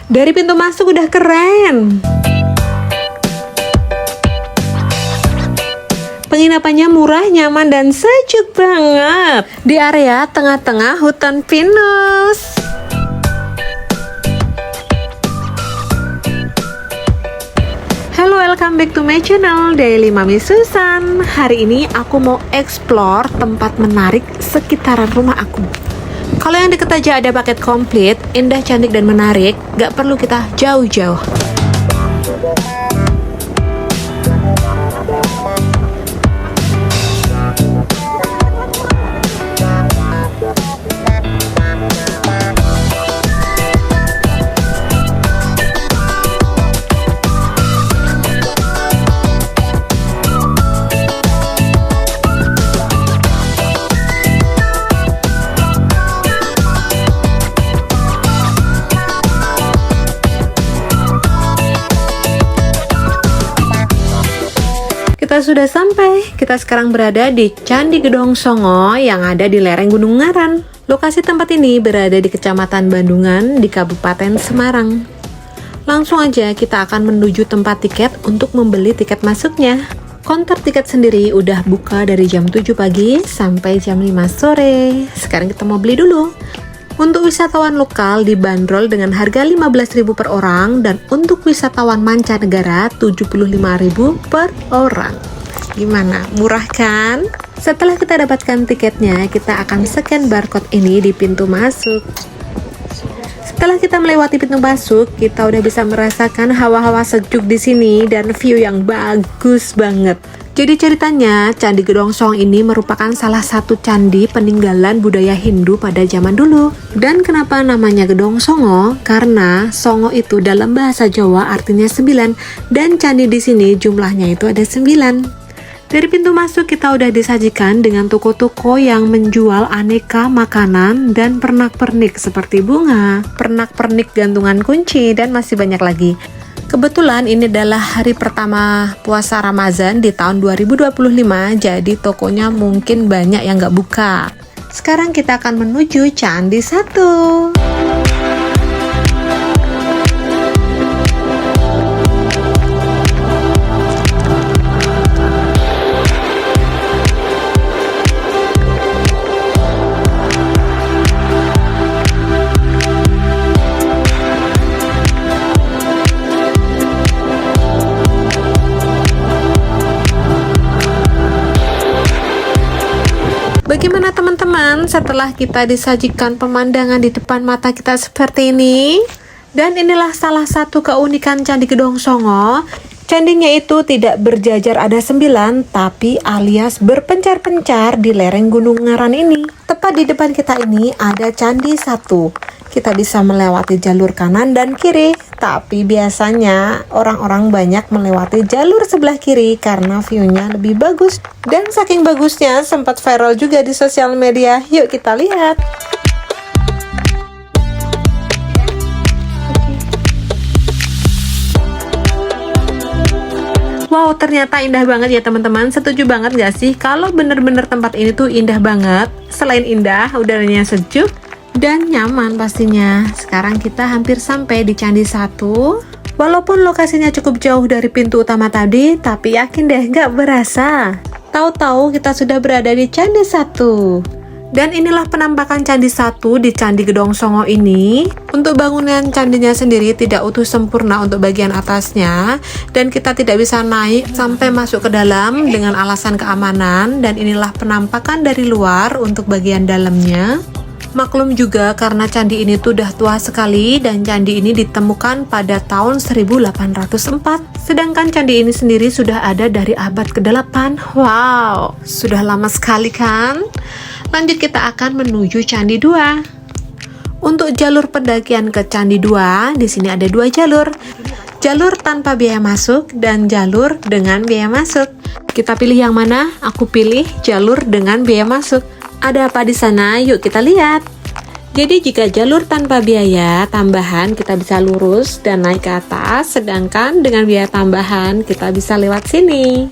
Dari pintu masuk udah keren. Penginapannya murah, nyaman, dan sejuk banget. Di area tengah-tengah hutan pinus. Halo, welcome back to my channel Daily Mami Susan. Hari ini aku mau explore tempat menarik sekitaran rumah aku. Kalau yang deket aja ada paket komplit, indah, cantik, dan menarik, gak perlu kita jauh-jauh. Kita sudah sampai. Kita sekarang berada di Candi Gedong Songo yang ada di lereng Gunung Ngaran. Lokasi tempat ini berada di Kecamatan Bandungan di Kabupaten Semarang. Langsung aja kita akan menuju tempat tiket untuk membeli tiket masuknya. Counter tiket sendiri udah buka dari jam 7 pagi sampai jam 5 sore. Sekarang kita mau beli dulu. Untuk wisatawan lokal dibanderol dengan harga 15.000 per orang, dan untuk wisatawan mancanegara 75.000 per orang. Gimana? Murah kan? Setelah kita dapatkan tiketnya, kita akan scan barcode ini di pintu masuk. Setelah kita melewati pintu masuk, kita udah bisa merasakan hawa-hawa sejuk di sini dan view yang bagus banget. Jadi ceritanya, Candi Gedong Songo ini merupakan salah satu candi peninggalan budaya Hindu pada zaman dulu. Dan kenapa namanya Gedong Songo? Karena Songo itu dalam bahasa Jawa artinya 9, dan candi di sini jumlahnya itu ada 9. Dari pintu masuk kita udah disajikan dengan toko-toko yang menjual aneka makanan dan pernak-pernik seperti bunga, pernak-pernik gantungan kunci, dan masih banyak lagi. Kebetulan ini adalah hari pertama puasa Ramadan di tahun 2025, jadi tokonya mungkin banyak yang nggak buka. Sekarang kita akan menuju Candi 1. Bagaimana teman-teman setelah kita disajikan pemandangan di depan mata kita seperti ini? Dan inilah salah satu keunikan Candi Gedong Songo. Candinya itu tidak berjajar ada 9, tapi alias berpencar-pencar di lereng Gunung Ngaran ini. Tepat di depan kita ini ada Candi 1. Kita bisa melewati jalur kanan dan kiri, tapi biasanya orang-orang banyak melewati jalur sebelah kiri karena view-nya lebih bagus. Dan saking bagusnya sempat viral juga di sosial media. Yuk kita lihat. Wow, ternyata indah banget ya teman-teman. Setuju banget gak sih kalau bener-bener tempat ini tuh indah banget? Selain indah, udaranya sejuk dan nyaman pastinya. Sekarang kita hampir sampai di Candi 1. Walaupun lokasinya cukup jauh dari pintu utama tadi, tapi yakin deh gak berasa. Tahu-tahu kita sudah berada di Candi 1. Dan inilah penampakan Candi 1 di Candi Gedong Songo ini. Untuk bangunan candinya sendiri tidak utuh sempurna untuk bagian atasnya, dan kita tidak bisa naik sampai masuk ke dalam dengan alasan keamanan. Dan inilah penampakan dari luar untuk bagian dalamnya. Maklum juga karena candi ini tuh udah tua sekali, dan candi ini ditemukan pada tahun 1804. Sedangkan candi ini sendiri sudah ada dari abad ke-8. Wow, sudah lama sekali kan? Lanjut kita akan menuju Candi 2. Untuk jalur pendakian ke Candi 2, di sini ada 2 jalur. Jalur tanpa biaya masuk dan jalur dengan biaya masuk. Kita pilih yang mana? Aku pilih jalur dengan biaya masuk. Ada apa di sana? Yuk kita lihat. Jadi jika jalur tanpa biaya tambahan kita bisa lurus dan naik ke atas, sedangkan dengan biaya tambahan kita bisa lewat sini.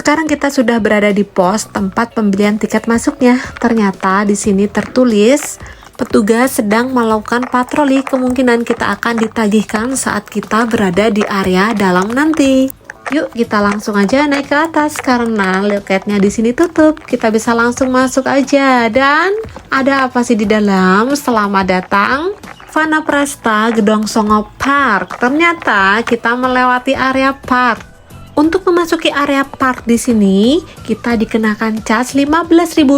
Sekarang kita sudah berada di pos tempat pembelian tiket masuknya. Ternyata di sini tertulis petugas sedang melakukan patroli, kemungkinan kita akan ditagihkan saat kita berada di area dalam nanti. Yuk kita langsung aja naik ke atas karena loketnya di sini tutup. Kita bisa langsung masuk aja. Dan ada apa sih di dalam? Selamat datang Vanaprastha Gedong Songo Park. Ternyata kita melewati area park. Untuk memasuki area park di sini, kita dikenakan cas Rp15.000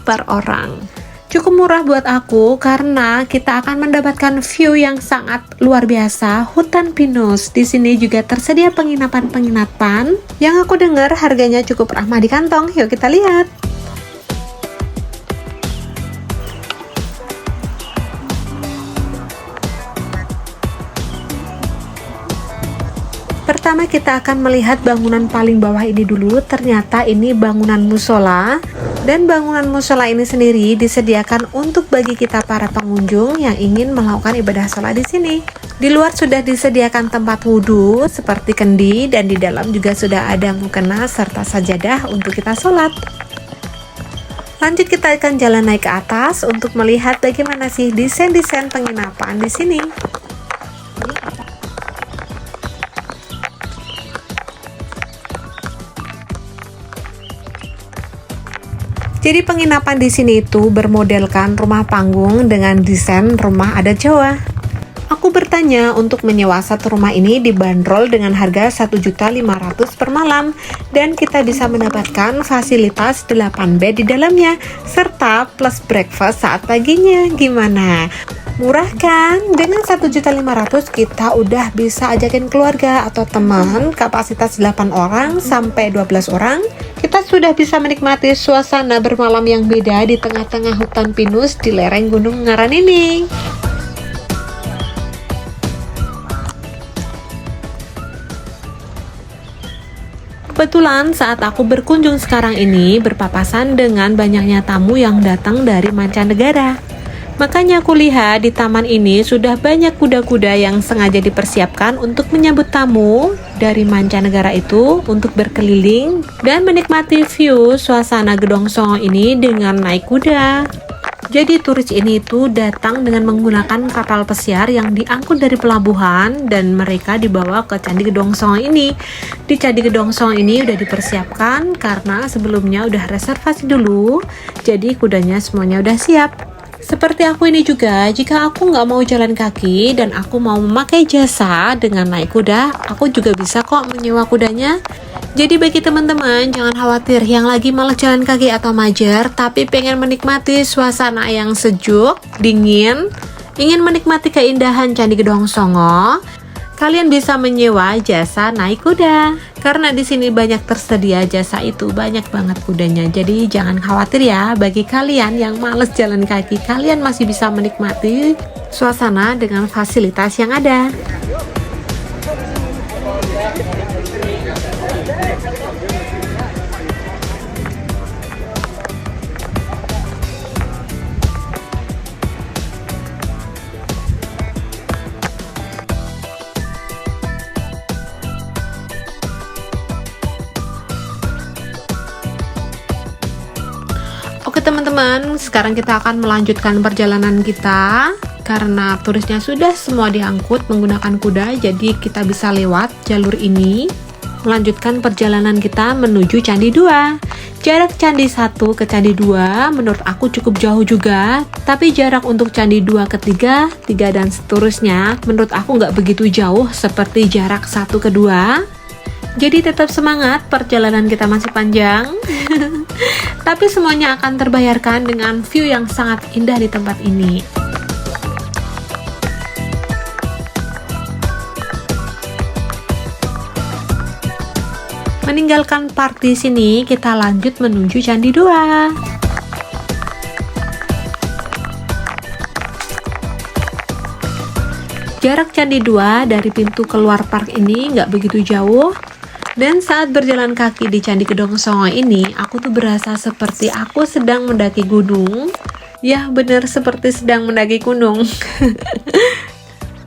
per orang. Cukup murah buat aku karena kita akan mendapatkan view yang sangat luar biasa, hutan pinus. Di sini juga tersedia penginapan-penginapan yang aku dengar harganya cukup ramah di kantong. Yuk kita lihat. Pertama kita akan melihat bangunan paling bawah ini dulu. Ternyata ini bangunan musola. Dan bangunan musola ini sendiri disediakan untuk bagi kita para pengunjung yang ingin melakukan ibadah sholat di sini. Di luar sudah disediakan tempat wudhu seperti kendi, dan di dalam juga sudah ada mukena serta sajadah untuk kita sholat. Lanjut kita akan jalan naik ke atas untuk melihat bagaimana sih desain-desain penginapan di sini. Jadi penginapan di sini itu bermodelkan rumah panggung dengan desain rumah adat Jawa. Aku bertanya untuk menyewa satu rumah ini dibanderol dengan harga Rp1.500.000 per malam, dan kita bisa mendapatkan fasilitas 8 bed di dalamnya serta plus breakfast saat paginya. Gimana? Murah kan? Dengan Rp1.500.000 kita udah bisa ajakin keluarga atau teman, kapasitas 8 orang sampai 12 orang. Kita sudah bisa menikmati suasana bermalam yang beda di tengah-tengah hutan pinus di lereng Gunung Ngaran ini. Kebetulan saat aku berkunjung sekarang ini berpapasan dengan banyaknya tamu yang datang dari mancanegara. Makanya aku lihat di taman ini sudah banyak kuda-kuda yang sengaja dipersiapkan untuk menyambut tamu dari mancanegara itu untuk berkeliling dan menikmati view suasana Gedong Songo ini dengan naik kuda. Jadi turis ini tuh datang dengan menggunakan kapal pesiar yang diangkut dari pelabuhan dan mereka dibawa ke Candi Gedong Songo ini. Di Candi Gedong Songo ini udah dipersiapkan karena sebelumnya udah reservasi dulu, jadi kudanya semuanya udah siap. Seperti aku ini juga, jika aku nggak mau jalan kaki dan aku mau memakai jasa dengan naik kuda, aku juga bisa kok menyewa kudanya. Jadi bagi teman-teman, jangan khawatir yang lagi malas jalan kaki atau majer, tapi pengen menikmati suasana yang sejuk, dingin, ingin menikmati keindahan Candi Gedong Songo, kalian bisa menyewa jasa naik kuda. Karena di sini banyak tersedia jasa itu, banyak banget kudanya. Jadi jangan khawatir ya, bagi kalian yang males jalan kaki, kalian masih bisa menikmati suasana dengan fasilitas yang ada. Oke teman-teman, sekarang kita akan melanjutkan perjalanan kita. Karena turisnya sudah semua diangkut menggunakan kuda, jadi kita bisa lewat jalur ini melanjutkan perjalanan kita menuju Candi 2. Jarak Candi 1 ke Candi 2 menurut aku cukup jauh juga, tapi jarak untuk Candi 2 ke 3 dan seterusnya menurut aku nggak begitu jauh seperti jarak 1 ke 2. Jadi tetap semangat, perjalanan kita masih panjang. Tapi semuanya akan terbayarkan dengan view yang sangat indah di tempat ini. Meninggalkan park di sini, kita lanjut menuju Candi 2. Jarak Candi 2 dari pintu keluar park ini nggak begitu jauh. Dan saat berjalan kaki di Candi Gedong Songo ini, aku tuh berasa seperti aku sedang mendaki gunung. Ya, bener seperti sedang mendaki gunung.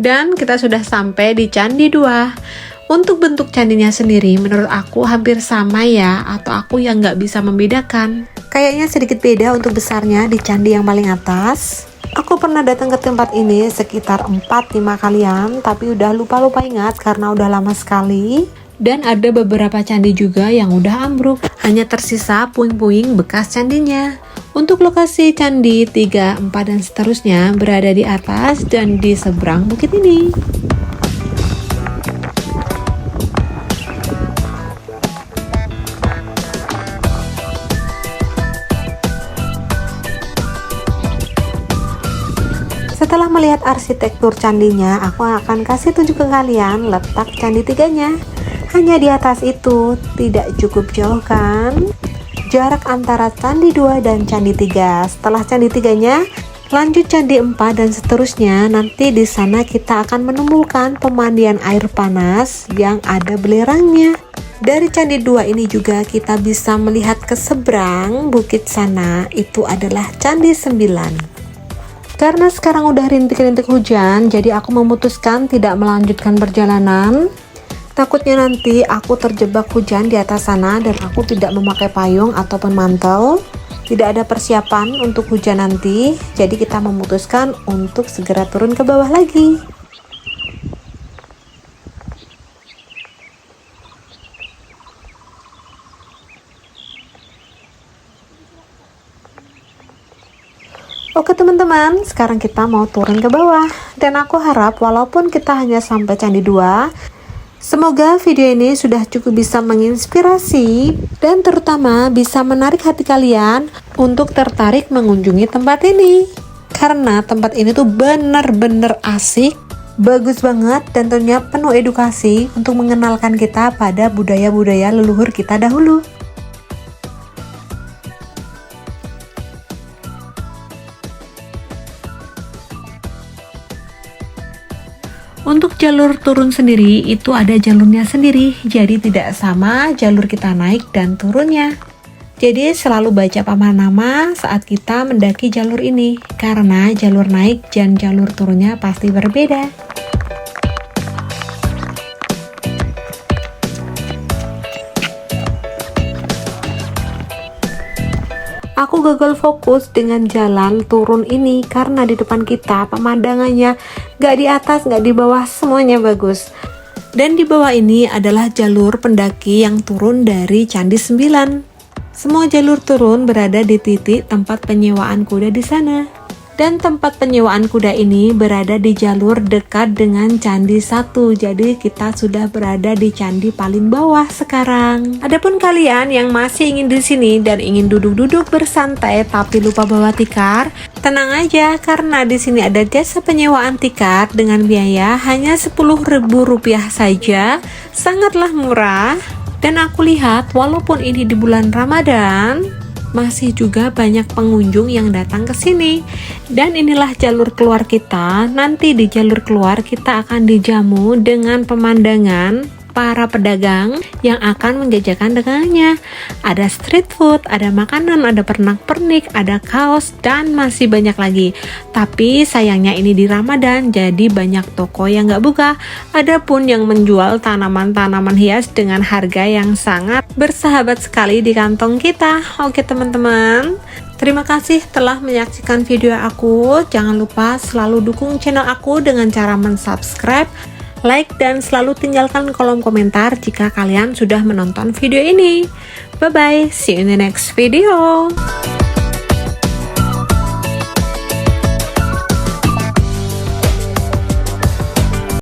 Dan kita sudah sampai di Candi 2. Untuk bentuk candinya sendiri menurut aku hampir sama ya, atau aku yang nggak bisa membedakan. Kayaknya sedikit beda untuk besarnya di candi yang paling atas. Aku pernah datang ke tempat ini sekitar 4-5 kalian, tapi udah lupa-lupa ingat karena udah lama sekali. Dan ada beberapa candi juga yang udah ambruk, hanya tersisa puing-puing bekas candinya. Untuk lokasi candi 3, 4, dan seterusnya berada di atas dan di seberang bukit ini. Setelah melihat arsitektur candinya, aku akan kasih tunjuk ke kalian letak candi 3-nya. Hanya di atas itu, tidak cukup jauh kan? Jarak antara candi 2 dan candi 3. Setelah candi 3-nya, lanjut candi 4 dan seterusnya. Nanti di sana kita akan menemukan pemandian air panas yang ada belerangnya. Dari candi 2 ini juga kita bisa melihat ke seberang bukit sana, itu adalah candi 9. Karena sekarang udah rintik-rintik hujan, jadi aku memutuskan tidak melanjutkan perjalanan. Takutnya nanti aku terjebak hujan di atas sana dan aku tidak memakai payung ataupun mantel. Tidak ada persiapan untuk hujan nanti, jadi kita memutuskan untuk segera turun ke bawah lagi. Oke teman-teman, sekarang kita mau turun ke bawah. Dan aku harap walaupun kita hanya sampai candi 2, semoga video ini sudah cukup bisa menginspirasi dan terutama bisa menarik hati kalian untuk tertarik mengunjungi tempat ini. Karena tempat ini tuh bener-bener asik, bagus banget, dan tentunya penuh edukasi untuk mengenalkan kita pada budaya-budaya leluhur kita dahulu. Untuk jalur turun sendiri itu ada jalurnya sendiri, jadi tidak sama jalur kita naik dan turunnya. Jadi selalu baca papan nama saat kita mendaki jalur ini, karena jalur naik dan jalur turunnya pasti berbeda. Aku gagal fokus dengan jalan turun ini karena di depan kita pemandangannya gak di atas, gak di bawah, semuanya bagus. Dan di bawah ini adalah jalur pendaki yang turun dari Candi 9. Semua jalur turun berada di titik tempat penyewaan kuda di sana. Dan tempat penyewaan kuda ini berada di jalur dekat dengan Candi 1. Jadi kita sudah berada di candi paling bawah sekarang. Adapun kalian yang masih ingin di sini dan ingin duduk-duduk bersantai tapi lupa bawa tikar, tenang aja karena di sini ada jasa penyewaan tikar dengan biaya hanya Rp10.000 saja. Sangatlah murah. Dan aku lihat walaupun ini di bulan Ramadan, masih juga banyak pengunjung yang datang ke sini. Dan inilah jalur keluar kita. Nanti di jalur keluar kita akan dijamu dengan pemandangan para pedagang yang akan menjajakan dagangannya. Ada street food, ada makanan, ada pernak-pernik, ada kaos, dan masih banyak lagi. Tapi sayangnya ini di Ramadan, jadi banyak toko yang nggak buka. Adapun yang menjual tanaman-tanaman hias dengan harga yang sangat bersahabat sekali di kantong kita. Oke teman-teman, terima kasih telah menyaksikan video aku. Jangan lupa selalu dukung channel aku dengan cara mensubscribe, like, dan selalu tinggalkan kolom komentar jika kalian sudah menonton video ini. Bye bye, see you in the next video.